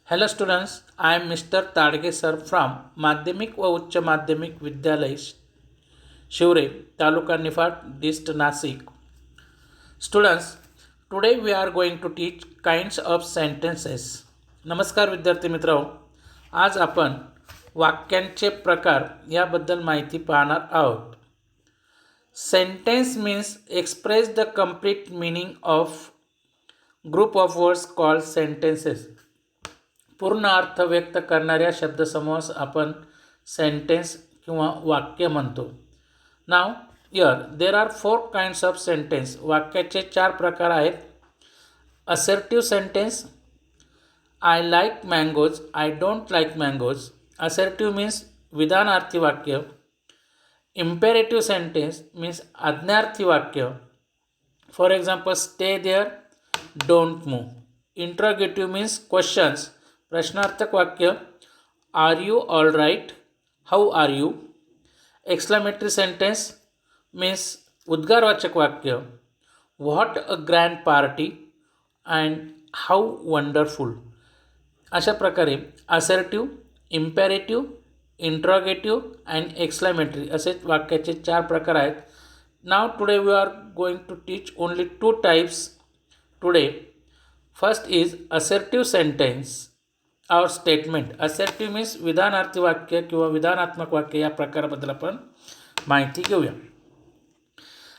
Hello students, I am Mr. Tadge sir from माध्यमिक व उच्च माध्यमिक विद्यालय शिवरे, तालुका Niphad, डिस्ट Nashik. Students, today we are going to teach kinds of sentences. नमस्कार विद्यार्थी मित्रांनो, आज आपण वाक्यांचे प्रकार याबद्दल माहिती पाहणार आहोत. Sentence means express the complete meaning of group of words called sentences. पूर्ण अर्थ व्यक्त करणाऱ्या शब्दसमूहास आपण सेंटेन्स किंवा वाक्य म्हणतो. Now here there are 4 kinds of sentence. वाक्याचे 4 प्रकार आहेत. Assertive sentence, I like mangoes, I don't like mangoes. Assertive means विधानार्थी वाक्य. इम्पेरेटिव्ह सेंटेन्स मीन्स आज्ञार्थी वाक्य. For example stay there, don't move. Interrogative means questions, प्रश्नार्थक वाक्य. Are you all right, how are you. Exclamatory sentence means उद्गारवाचक वाक्य. What a grand party and how wonderful. अशा प्रकारे assertive, imperative, interrogative and exclamatory असे वाक्याचे 4 प्रकार आहेत. Now today we are going to teach only 2 types today. First is assertive sentence or statement. Assertive means विधानार्थी वाक्य किंवा विधानात्मक वाक्य या प्रकाराबद्दल आपण माहिती घेऊया.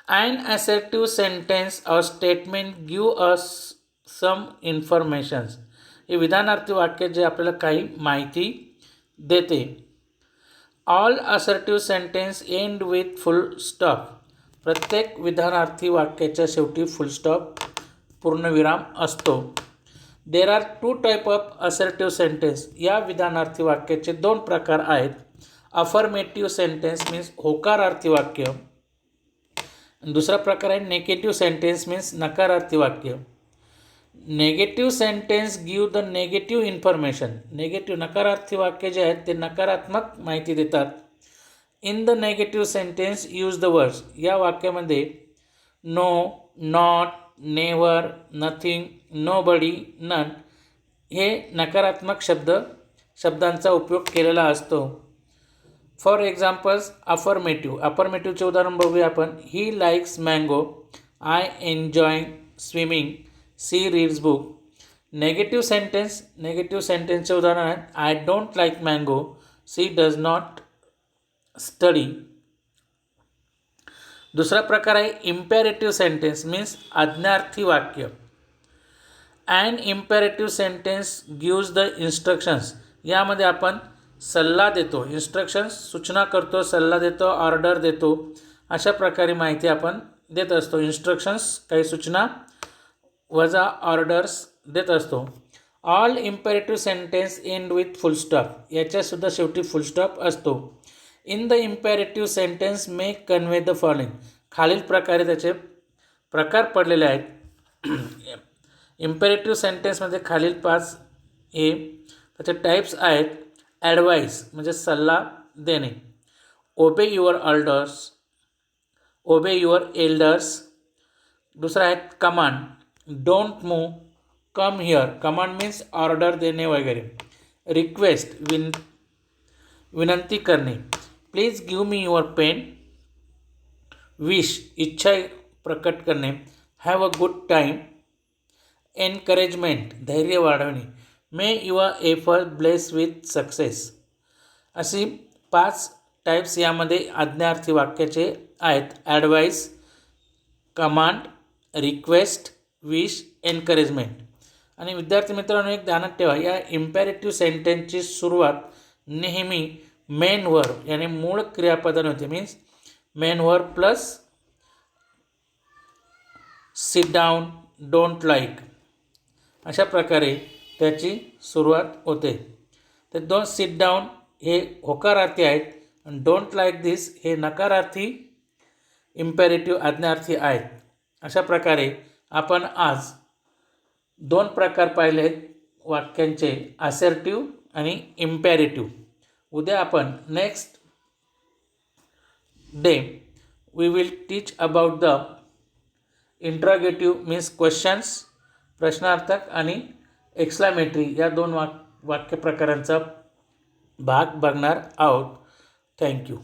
And assertive sentence or statement give us some informations. हे विधानार्थी वाक्य जे आपल्याला काही माहिती देते. All assertive sentence end with full stop. प्रत्येक विधानार्थी वाक्याच्या शेवटी फुल स्टॉप पूर्णविराम असतो. There are 2 type of assertive sentence. या विधानार्थी वाक्याचे 2 प्रकार आहेत. अफर्मेटिव्ह सेंटेन्स मीन्स होकारार्थी वाक्य. दुसरा प्रकार आहे नेगेटिव्ह सेंटेन्स मीन्स नकारार्थी वाक्य. Negative sentence give the negative information. Negative नकारार्थी वाक्य जे आहेत ते नकारात्मक माहिती देतात. In the negative sentence use the words. या वाक्यामध्ये no, not, never, nothing, nobody, none हे नकारात्मक शब्दांचा उपयोग केलेला असतो. For examples affirmative. अफर्मेटिव्हचे उदाहरण बघूया आपण. He likes mango, I enjoy swimming, she reads book. Negative sentence. Negative सेंटेन्सचे उदाहरण आहेत. I don't like mango, she does not study. दुसरा प्रकार आहे इम्पेरेटिव्ह सेंटेन्स मीन्स आज्ञार्थी वाक्य. And imperative sentence gives the instructions. यामध्ये आपण सल्ला देतो. इन्स्ट्रक्शन्स सूचना करतो, सल्ला देतो, ऑर्डर देतो. अशा प्रकारे माहिती आपण देत असतो. इन्स्ट्रक्शन्स काही सूचना वजा ऑर्डर्स देत असतो. All imperative sentence end with full stop. याच्यासुद्धा शेवटी फुल स्टॉप असतो. In the imperative sentence may convey the following. खालील प्रकारे त्याचे प्रकार पडलेले आहेत. इम्पेरेटिव्ह सेंटेन्समध्ये खालील 5 हे त्याचे टाईप्स आहेत. ॲडवाईस म्हणजे सल्ला देणे. Obey your orders, obey your elders. दुसरा आहे command. Don't move, come here. Command means order देणे वगैरे. रिक्वेस्ट विनंती करणे. Please give me your pen. Wish इच्छा प्रकट करणे. Have a good time. Encouragement धैर्य वाढवणे. May your effort bless with success. अशी 5 टाईप्स यामध्ये आज्ञार्थी वाक्याचे आहेत. Advice, command, request, wish, encouragement. आणि विद्यार्थी मित्रांनो एक ध्यानात ठेवा, या इम्पेरेटिव्ह सेंटेन्सची सुरुवात नेहमी मेन वर्ब याने मूळ क्रियापदाने होते. Means main verb plus sit down, don't like अशा प्रकारे त्याची सुरुवात होते. तर 2 सिट डाऊन हे होकारार्थी आहेत आणि डोंट लाईक दिस हे नकारार्थी इम्पेरेटिव्ह आज्ञार्थी आहेत. अशा प्रकारे आपण आज 2 प्रकार पाहिले आहेत वाक्यांचे, असर्टिव्ह आणि इम्पेरेटिव्ह. उद्या आपण next day we will teach about the interrogative means questions, प्रश्नार्थक आणि एक्सक्लेमेटरी या 2 वाक्यप्रकारांचा भाग बघणार आहोत. थँक्यू.